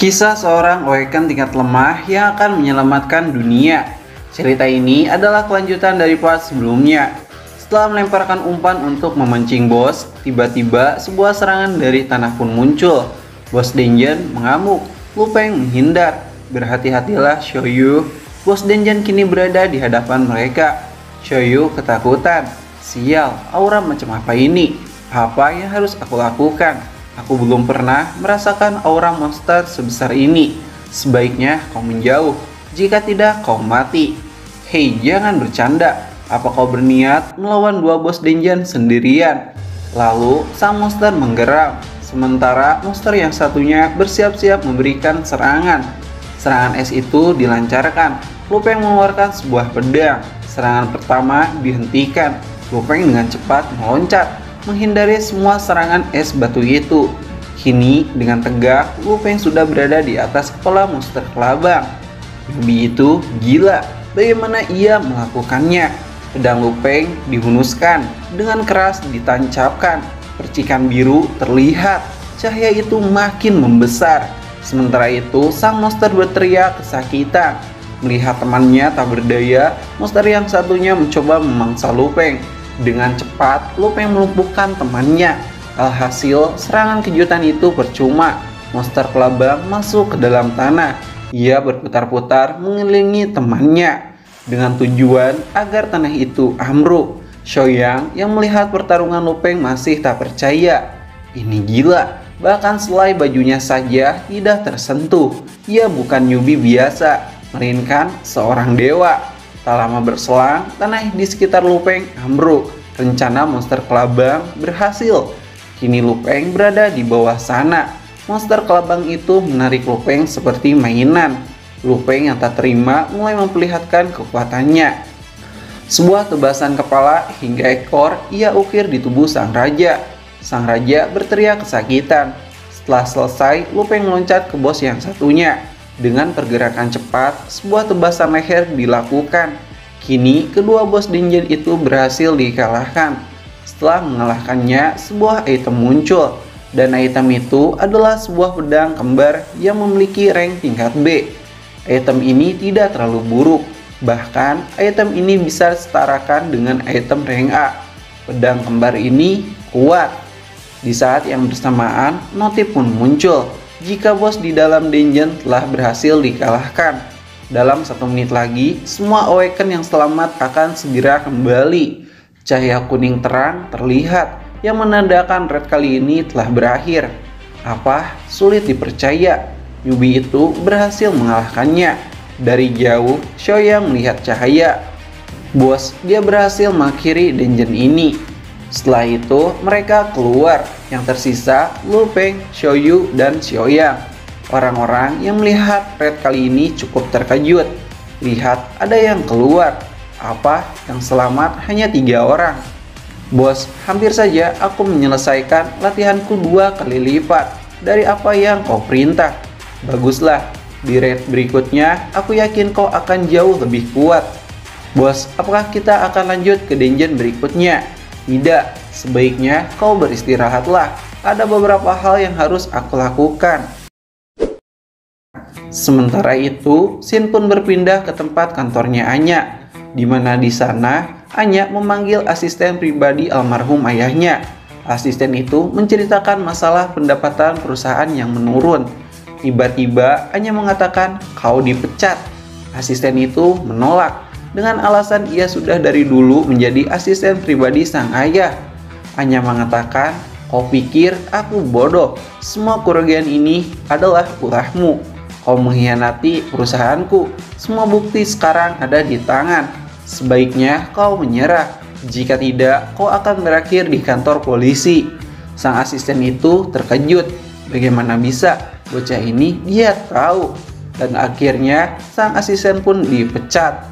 Kisah seorang awaken tingkat lemah yang akan menyelamatkan dunia. Cerita ini adalah kelanjutan dari part sebelumnya. Setelah melemparkan umpan untuk memancing bos, tiba-tiba sebuah serangan dari tanah pun muncul. Bos Denjin mengamuk, Lu Peng menghindar. Berhati-hatilah Xiaoyu. Bos Denjin kini berada di hadapan mereka. Xiaoyu ketakutan. Sial, aura macam apa ini? Apa yang harus aku lakukan? Aku belum pernah merasakan aura monster sebesar ini. Sebaiknya kau menjauh. Jika tidak, kau mati. Hei, jangan bercanda. Apa kau berniat melawan dua bos Denjin sendirian? Lalu, sang monster menggeram. Sementara monster yang satunya bersiap-siap memberikan serangan. Serangan es itu dilancarkan. Lu Peng mengeluarkan sebuah pedang. Serangan pertama dihentikan. Lu Peng dengan cepat meloncat, menghindari semua serangan es batu itu. Kini dengan tegak, Lu Peng sudah berada di atas kepala monster kelabang. Yubi itu gila, bagaimana ia melakukannya? Pedang Lu Peng dihunuskan, dengan keras ditancapkan. Percikan biru terlihat, cahaya itu makin membesar. Sementara itu, sang monster berteriak kesakitan. Melihat temannya tak berdaya, monster yang satunya mencoba memangsa Lu Peng. Dengan cepat, Lu Peng melumpuhkan temannya. Alhasil, serangan kejutan itu percuma. Monster kelabang masuk ke dalam tanah. Ia berputar-putar mengelilingi temannya dengan tujuan agar tanah itu ambruk. Xiaoyang yang melihat pertarungan Lu Peng masih tak percaya. Ini gila, bahkan selai bajunya saja tidak tersentuh. Ia bukan Yubi biasa, melainkan seorang dewa. Tak lama berselang, tanah di sekitar Lu Peng ambruk. Rencana monster kelabang berhasil. Kini Lu Peng berada di bawah sana. Monster kelabang itu menarik Lu Peng seperti mainan. Lu Peng yang tak terima mulai memperlihatkan kekuatannya. Sebuah tebasan kepala hingga ekor ia ukir di tubuh sang raja. Sang raja berteriak kesakitan. Setelah selesai, Lu Peng meloncat ke bos yang satunya. Dengan pergerakan cepat, sebuah tebasan leher dilakukan. Kini, kedua bos Denjin itu berhasil dikalahkan. Setelah mengalahkannya, sebuah item muncul. Dan item itu adalah sebuah pedang kembar yang memiliki rank tingkat B. Item ini tidak terlalu buruk. Bahkan, item ini bisa setarakan dengan item rank A. Pedang kembar ini kuat. Di saat yang bersamaan, notif pun muncul. Jika bos di dalam dungeon telah berhasil dikalahkan. Dalam 1 menit lagi, semua awaken yang selamat akan segera kembali. Cahaya kuning terang terlihat, yang menandakan raid kali ini telah berakhir. Apa? Sulit dipercaya. Yubi itu berhasil mengalahkannya. Dari jauh, Xiaoyang melihat cahaya. Bos, dia berhasil mengakhiri dungeon ini. Setelah itu, mereka keluar. Yang tersisa, Lu Peng, Xiaoyu, dan Xiaoyang. Orang-orang yang melihat raid kali ini cukup terkejut. Lihat, ada yang keluar. Apa? Yang selamat hanya 3 orang. Bos, hampir saja aku menyelesaikan latihanku 2 kali lipat dari apa yang kau perintah. Baguslah, di raid berikutnya aku yakin kau akan jauh lebih kuat. Bos, apakah kita akan lanjut ke dungeon berikutnya? Tidak, sebaiknya kau beristirahatlah. Ada beberapa hal yang harus aku lakukan. Sementara itu, Xin pun berpindah ke tempat kantornya Anya, di mana di sana Anya memanggil asisten pribadi almarhum ayahnya. Asisten itu menceritakan masalah pendapatan perusahaan yang menurun. Tiba-tiba Anya mengatakan, "Kau dipecat." Asisten itu menolak dengan alasan ia sudah dari dulu menjadi asisten pribadi sang ayah. Anya mengatakan, "Kau pikir aku bodoh? Semua kerugian ini adalah ulahmu. Kau mengkhianati perusahaanku. Semua bukti sekarang ada di tangan. Sebaiknya kau menyerah. Jika tidak, kau akan berakhir di kantor polisi." Sang asisten itu terkejut. Bagaimana bisa? Bocah ini dia tahu. Dan akhirnya sang asisten pun dipecat.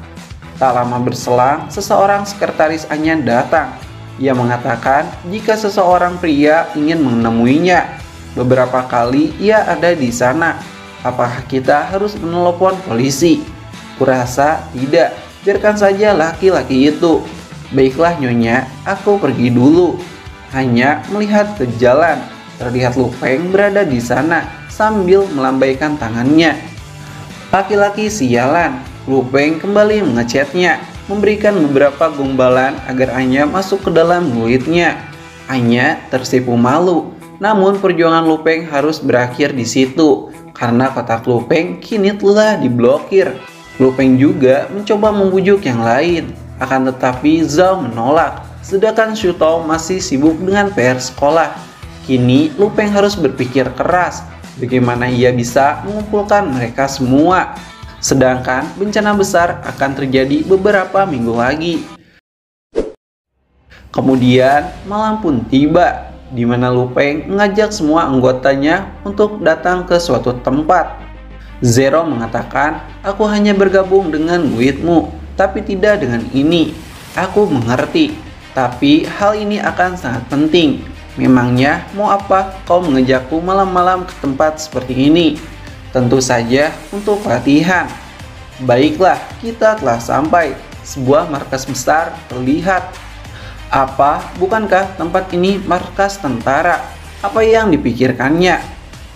Tak lama berselang, seseorang sekretaris Anya datang. Ia mengatakan jika seseorang pria ingin menemuinya. Beberapa kali ia ada di sana. Apakah kita harus menelepon polisi? Kurasa tidak. Biarkan saja laki-laki itu. Baiklah Nyonya, aku pergi dulu. Hanya melihat ke jalan. Terlihat Lu Peng berada di sana. sambil melambaikan tangannya. Laki-laki sialan, Lupeng kembali mengechatnya, memberikan beberapa gombalan agar Anya masuk ke dalam mulutnya. Anya tersipu malu, namun perjuangan Lupeng harus berakhir di situ, karena kotak Lupeng kini telah diblokir. Lupeng juga mencoba membujuk yang lain, akan tetapi Zhao menolak, sedangkan Xu Tao masih sibuk dengan PR sekolah. Kini Lupeng harus berpikir keras, bagaimana ia bisa mengumpulkan mereka semua. Sedangkan bencana besar akan terjadi beberapa minggu lagi. Kemudian malam pun tiba, di mana Lupeng mengajak semua anggotanya untuk datang ke suatu tempat. Zero mengatakan, "Aku hanya bergabung dengan muridmu, tapi tidak dengan ini. Aku mengerti, tapi hal ini akan sangat penting. Memangnya mau apa kau mengejakku malam-malam ke tempat seperti ini? Tentu saja untuk latihan." Baiklah, kita telah sampai. Sebuah markas besar terlihat. Apa, bukankah tempat ini markas tentara? Apa yang dipikirkannya?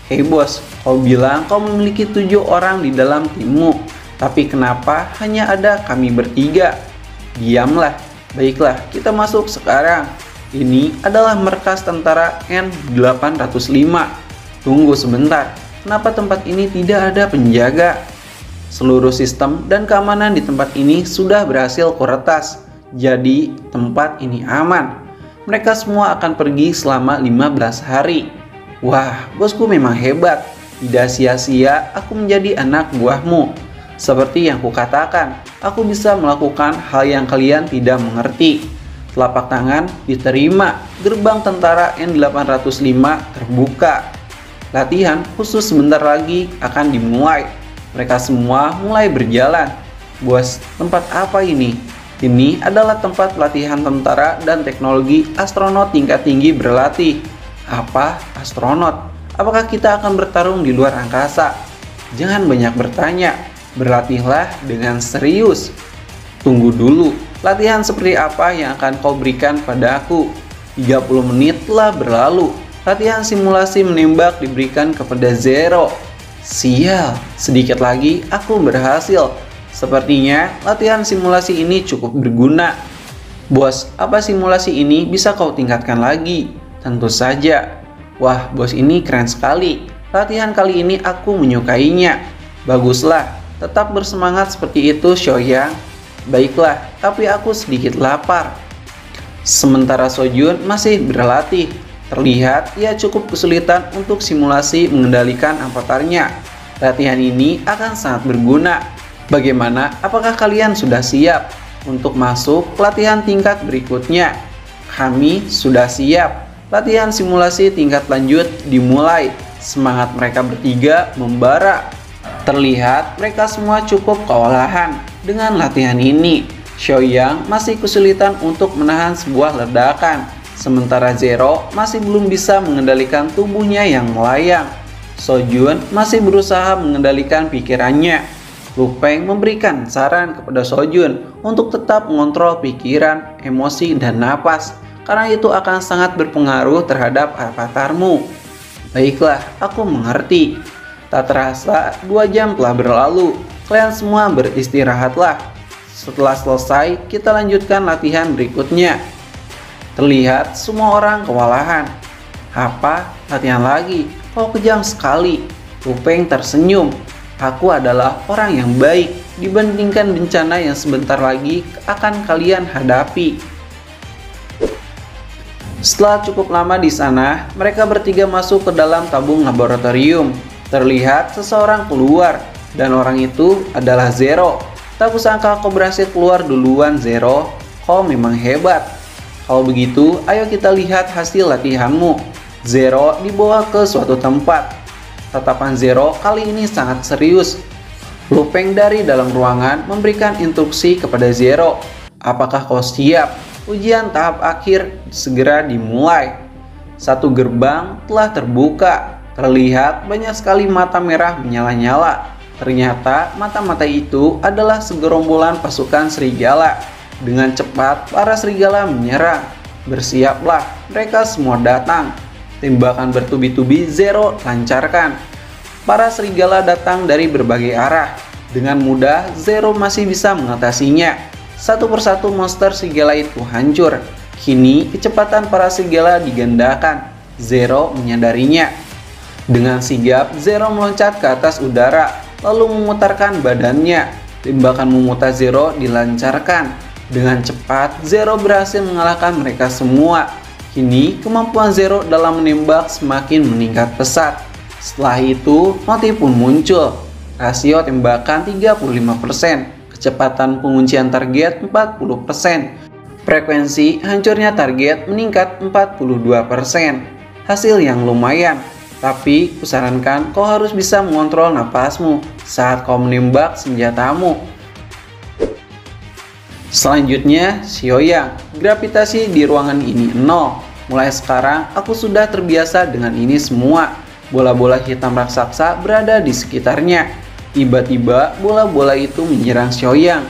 Hei bos, kau bilang kau memiliki 7 orang di dalam timmu, tapi kenapa hanya ada kami bertiga? Diamlah. Baiklah, kita masuk sekarang. Ini adalah markas tentara N805. Tunggu sebentar, kenapa tempat ini tidak ada penjaga? Seluruh sistem dan keamanan di tempat ini sudah berhasil kuretas, jadi tempat ini aman. Mereka semua akan pergi selama 15 hari. Wah, bosku memang hebat. Tidak sia-sia aku menjadi anak buahmu. Seperti yang kukatakan, aku bisa melakukan hal yang kalian tidak mengerti. Telapak tangan diterima, gerbang tentara N805 terbuka. Latihan khusus sebentar lagi akan dimulai. Mereka semua mulai berjalan. Bos, tempat apa ini? Ini adalah tempat pelatihan tentara dan teknologi astronot tingkat tinggi berlatih. Apa? Astronot? Apakah kita akan bertarung di luar angkasa? Jangan banyak bertanya. Berlatihlah dengan serius. Tunggu dulu. Latihan seperti apa yang akan kau berikan padaku? 30 menit telah berlalu. Latihan simulasi menembak diberikan kepada Zero. Sial, sedikit lagi aku berhasil. Sepertinya latihan simulasi ini cukup berguna. Bos, apa simulasi ini bisa kau tingkatkan lagi? Tentu saja. Wah, bos ini keren sekali. Latihan kali ini aku menyukainya. Baguslah, tetap bersemangat seperti itu, Xiaoyang. Baiklah, tapi aku sedikit lapar. Sementara Sojun masih berlatih. Terlihat ia cukup kesulitan untuk simulasi mengendalikan avatarnya. Latihan ini akan sangat berguna. Bagaimana? Apakah kalian sudah siap untuk masuk pelatihan tingkat berikutnya? Kami sudah siap. Latihan simulasi tingkat lanjut dimulai. Semangat mereka bertiga membara. Terlihat mereka semua cukup kewalahan dengan latihan ini. Xiaoyang masih kesulitan untuk menahan sebuah ledakan. Sementara Zero masih belum bisa mengendalikan tubuhnya yang melayang. Sojun masih berusaha mengendalikan pikirannya. Lupeng memberikan saran kepada Sojun untuk tetap mengontrol pikiran, emosi, dan napas, karena itu akan sangat berpengaruh terhadap avatarmu. Baiklah, aku mengerti. Tak terasa 2 jam telah berlalu. Kalian semua beristirahatlah. Setelah selesai, kita lanjutkan latihan berikutnya. Terlihat semua orang kewalahan. Apa? Latihan lagi? Kau kejam sekali. Lupeng tersenyum. Aku adalah orang yang baik dibandingkan bencana yang sebentar lagi akan kalian hadapi. Setelah cukup lama di sana, mereka bertiga masuk ke dalam tabung laboratorium. Terlihat seseorang keluar, dan orang itu adalah Zero. Tak kusangka kau berhasil keluar duluan, Zero. Kau memang hebat. Kalau begitu, ayo kita lihat hasil latihanmu. Zero dibawa ke suatu tempat. Tatapan Zero kali ini sangat serius. Lupeng dari dalam ruangan memberikan instruksi kepada Zero. Apakah kau siap? Ujian tahap akhir segera dimulai. Satu gerbang telah terbuka. Terlihat banyak sekali mata merah menyala-nyala. Ternyata mata-mata itu adalah segerombolan pasukan serigala. Dengan cepat para serigala menyerang. Bersiaplah, mereka semua datang. Tembakan bertubi-tubi Zero lancarkan. Para serigala datang dari berbagai arah. Dengan mudah, Zero masih bisa mengatasinya. Satu persatu monster serigala itu hancur. Kini, kecepatan para serigala digandakan. Zero menyadarinya. Dengan sigap, Zero meloncat ke atas udara, lalu memutarkan badannya. Tembakan memutar Zero dilancarkan. Dengan cepat, Zero berhasil mengalahkan mereka semua. Kini, kemampuan Zero dalam menembak semakin meningkat pesat. Setelah itu, mati pun muncul. Rasio tembakan 35%, kecepatan penguncian target 40%. Frekuensi hancurnya target meningkat 42%. Hasil yang lumayan, tapi kusarankan kau harus bisa mengontrol napasmu saat kau menembak senjatamu. Selanjutnya, Xiaoyang. Gravitasi di ruangan ini 0. Mulai sekarang, aku sudah terbiasa dengan ini semua. Bola-bola hitam raksasa berada di sekitarnya. Tiba-tiba, bola-bola itu menyerang Xiaoyang.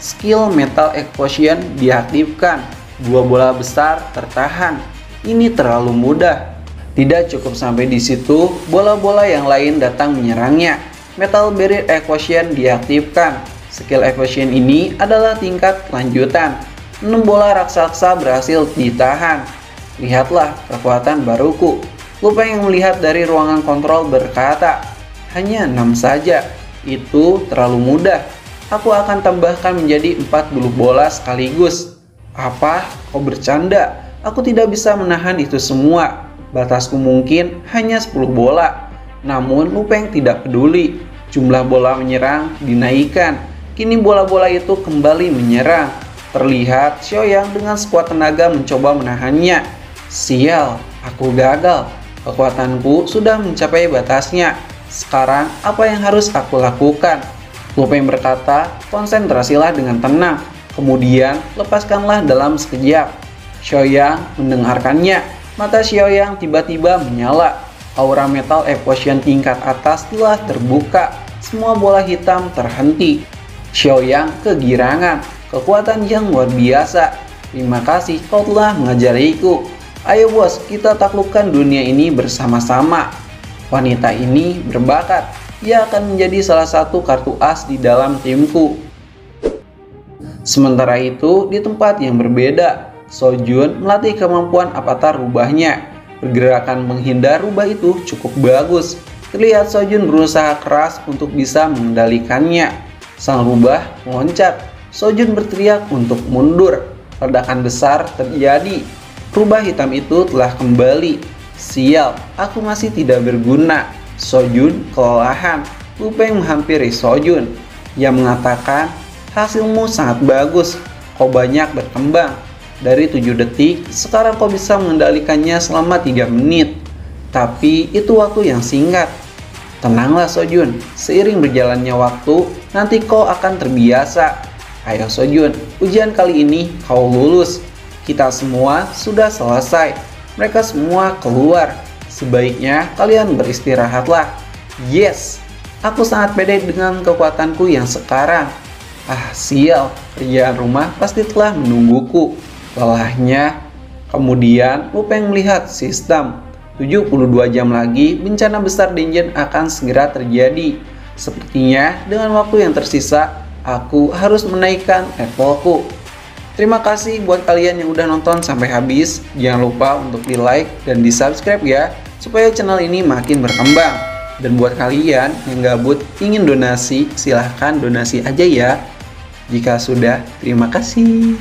Skill Metal Explosion diaktifkan. Dua bola besar tertahan. Ini terlalu mudah. Tidak cukup sampai di situ, bola-bola yang lain datang menyerangnya. Metal Barrier Explosion diaktifkan. Skill Explosion ini adalah tingkat kelanjutan. 6 bola raksasa berhasil ditahan. Lihatlah kekuatan baruku. Lupeng yang melihat dari ruangan kontrol berkata, hanya 6 saja. Itu terlalu mudah. Aku akan tambahkan menjadi 40 bola sekaligus. Apa? Kau bercanda? Aku tidak bisa menahan itu semua. Batasku mungkin hanya 10 bola. Namun Lupeng tidak peduli. Jumlah bola menyerang dinaikkan. Kini bola-bola itu kembali menyerang. Terlihat Xiaoyang dengan sekuat tenaga mencoba menahannya. Sial, aku gagal. Kekuatanku sudah mencapai batasnya. Sekarang apa yang harus aku lakukan? Lupeng berkata, konsentrasilah dengan tenang. Kemudian lepaskanlah dalam sekejap. Xiaoyang mendengarkannya. Mata Xiaoyang tiba-tiba menyala. Aura Metal Explosion tingkat atas telah terbuka. Semua bola hitam terhenti. Xiaoyang kegirangan. Kekuatan yang luar biasa. Terima kasih kau telah mengajariku. Ayo bos, kita taklukkan dunia ini bersama-sama. Wanita ini berbakat. Ia akan menjadi salah satu kartu as di dalam timku. Sementara itu, di tempat yang berbeda, Sojun melatih kemampuan avatar rubahnya. Pergerakan menghindar rubah itu cukup bagus. Terlihat Sojun berusaha keras untuk bisa mengendalikannya. Sang rubah meloncat. Sojun berteriak untuk mundur. Ledakan besar terjadi. Rubah hitam itu telah kembali. Sial, aku masih tidak berguna. Sojun kelelahan. Lupeng menghampiri Sojun. Ia mengatakan, hasilmu sangat bagus. Kau banyak berkembang. Dari 7 detik, sekarang kau bisa mengendalikannya selama 3 menit. Tapi itu waktu yang singkat. Tenanglah Sojun, seiring berjalannya waktu, nanti kau akan terbiasa. Ayo Sojun, ujian kali ini kau lulus. Kita semua sudah selesai. Mereka semua keluar. Sebaiknya kalian beristirahatlah. Yes, aku sangat pede dengan kekuatanku yang sekarang. Ah sial, kerjaan rumah pasti telah menungguku. Lelahnya. Kemudian Lupeng melihat sistem. 72 jam lagi bencana besar Denjen akan segera terjadi. Sepertinya dengan waktu yang tersisa, aku harus menaikkan levelku. Terima kasih buat kalian yang udah nonton sampai habis. Jangan lupa untuk di like dan di subscribe ya, supaya channel ini makin berkembang. Dan buat kalian yang gabut ingin donasi, silahkan donasi aja ya. Jika sudah, terima kasih.